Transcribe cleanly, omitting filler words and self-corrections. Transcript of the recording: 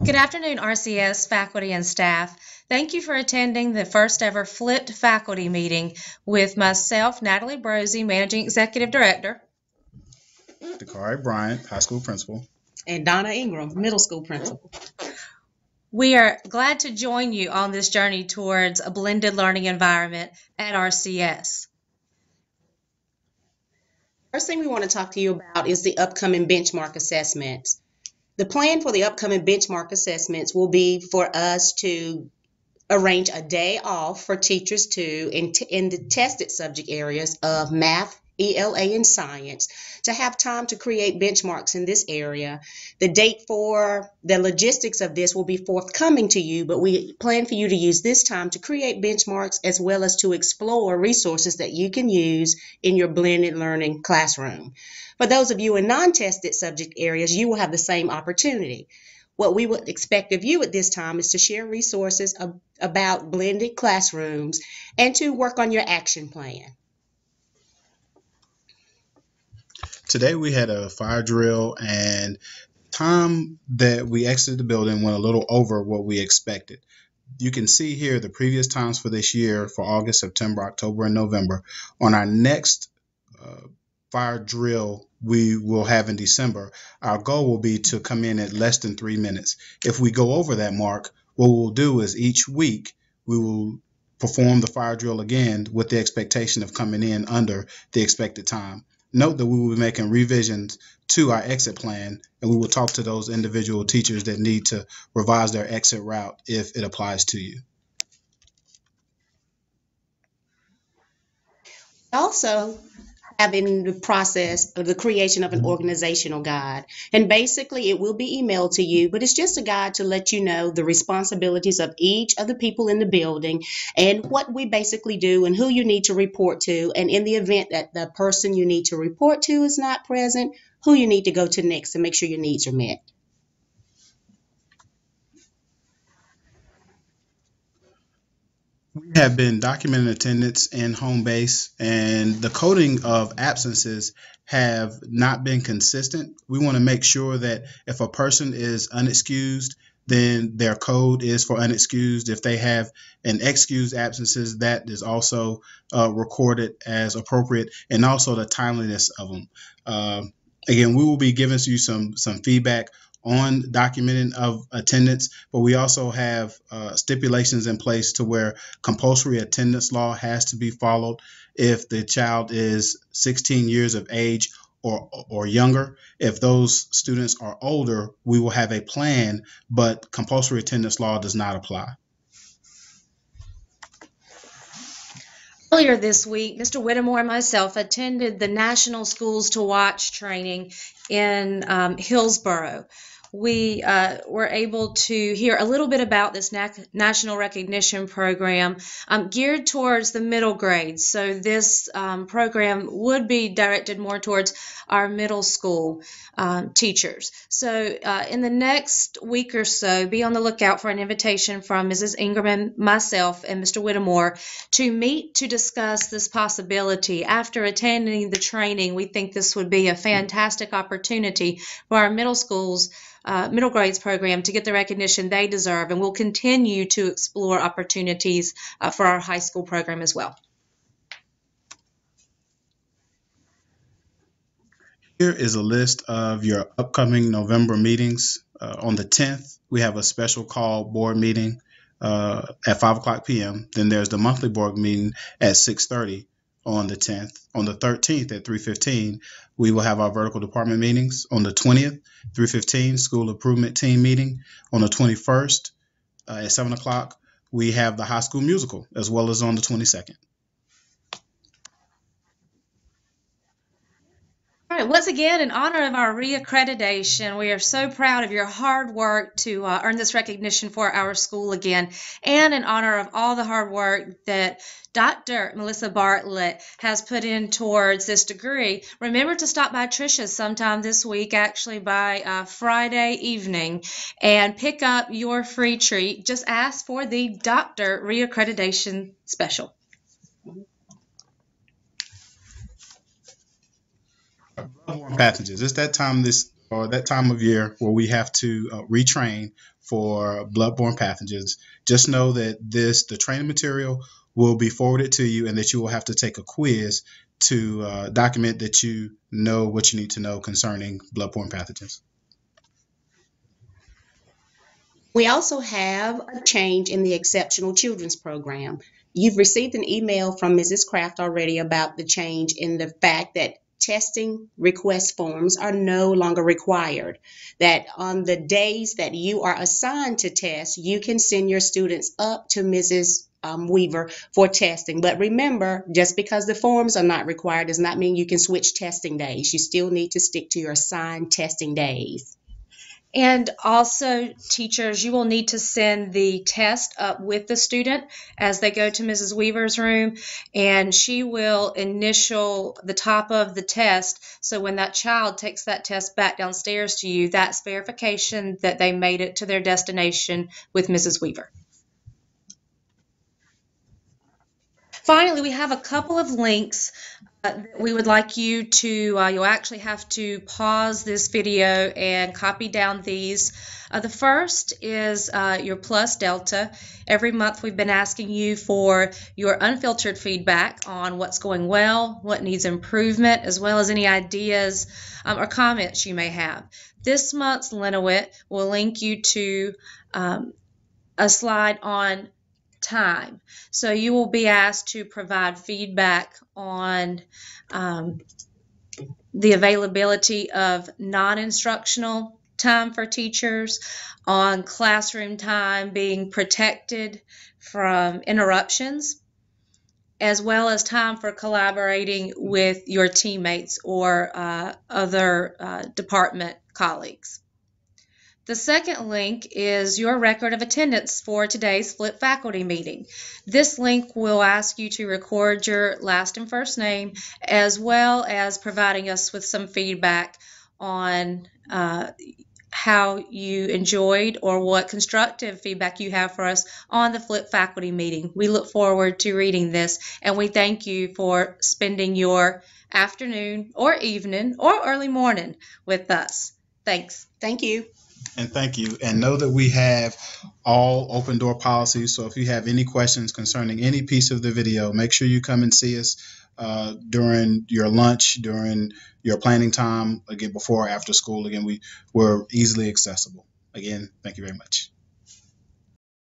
Good afternoon, RCS faculty and staff. Thank you for attending the first ever Flipped faculty meeting with myself, Natalie Brosey, Managing Executive Director. Dakari Bryant, high school principal. And Donna Ingram, middle school principal. We are glad to join you on this journey towards a blended learning environment at RCS. First thing we want to talk to you about is the upcoming benchmark assessments. The plan for the upcoming benchmark assessments will be for us to arrange a day off for teachers in the tested subject areas of math, ELA, and science to have time to create benchmarks in this area. The date for the logistics of this will be forthcoming to you, but we plan for you to use this time to create benchmarks as well as to explore resources that you can use in your blended learning classroom. For those of you in non-tested subject areas, you will have the same opportunity. What we would expect of you at this time is to share resources about blended classrooms and to work on your action plan. Today we had a fire drill, and time that we exited the building went a little over what we expected. You can see here the previous times for this year for August, September, October, and November. On our next fire drill we will have in December, our goal will be to come in at less than 3 minutes. If we go over that mark, what we'll do is each week we will perform the fire drill again with the expectation of coming in under the expected time. Note that we will be making revisions to our exit plan, and we will talk to those individual teachers that need to revise their exit route if it applies to you. Also, having the process of the creation of an organizational guide. And basically it will be emailed to you, but it's just a guide to let you know the responsibilities of each of the people in the building and what we basically do and who you need to report to. And in the event that the person you need to report to is not present, who you need to go to next to make sure your needs are met. We have been documenting attendance in home base, and the coding of absences have not been consistent. We want to make sure that if a person is unexcused, then their code is for unexcused. If they have an excused absences, that is also recorded as appropriate, and also the timeliness of them. Again, we will be giving you some feedback on documenting of attendance, but we also have stipulations in place to where compulsory attendance law has to be followed if the child is 16 years of age or younger. If those students are older, we will have a plan, but compulsory attendance law does not apply. Earlier this week, Mr. Whittemore and myself attended the National Schools to Watch training in Hillsborough. We were able to hear a little bit about this national recognition program geared towards the middle grades. So this program would be directed more towards our middle school teachers. So in the next week or so, be on the lookout for an invitation from Mrs. Ingram and myself and Mr. Whittemore to meet to discuss this possibility. After attending the training, we think this would be a fantastic opportunity for our middle schools middle grades program to get the recognition they deserve, and we'll continue to explore opportunities for our high school program as well. Here is a list of your upcoming November meetings. On the 10th, we have a special call board meeting at 5 o'clock p.m. Then there's the monthly board meeting at 6:30 on the 10th. On the 13th at 3:15, we will have our vertical department meetings. On the 20th, 3:15, school improvement team meeting. On the 21st at 7 o'clock, we have the high school musical, as well as on the 22nd. All right, once again, in honor of our reaccreditation, we are so proud of your hard work to earn this recognition for our school again, and in honor of all the hard work that Dr. Melissa Bartlett has put in towards this degree. Remember to stop by Trisha's sometime this week, actually by Friday evening, and pick up your free treat. Just ask for the Doctor Reaccreditation Special. Bloodborne pathogens. It's that time this or that time of year where we have to retrain for bloodborne pathogens, just know that the training material will be forwarded to you, and that you will have to take a quiz to document that you know what you need to know concerning bloodborne pathogens. We also have a change in the Exceptional Children's Program. You've received an email from Mrs. Kraft already about the change in the fact that testing request forms are no longer required. That on the days that you are assigned to test, you can send your students up to Mrs. Weaver for testing. But remember, just because the forms are not required does not mean you can switch testing days. You still need to stick to your assigned testing days. And also, teachers, you will need to send the test up with the student as they go to Mrs. Weaver's room, and she will initial the top of the test. So when that child takes that test back downstairs to you, that's verification that they made it to their destination with Mrs. Weaver. Finally, we have a couple of links that we would like you to, you'll actually have to pause this video and copy down these. The first is your Plus Delta. Every month we've been asking you for your unfiltered feedback on what's going well, what needs improvement, as well as any ideas or comments you may have. This month's Lenowit will link you to a slide on time. So you will be asked to provide feedback on the availability of non-instructional time for teachers, on classroom time being protected from interruptions, as well as time for collaborating with your teammates or other department colleagues. The second link is your record of attendance for today's Flip faculty meeting. This link will ask you to record your last and first name, as well as providing us with some feedback on how you enjoyed or what constructive feedback you have for us on the Flip faculty meeting. We look forward to reading this, and we thank you for spending your afternoon or evening or early morning with us. Thanks. Thank you. And thank you. And know that we have all open door policies. So if you have any questions concerning any piece of the video, make sure you come and see us during your lunch, during your planning time, again, before or after school. Again, we're easily accessible. Again, thank you very much.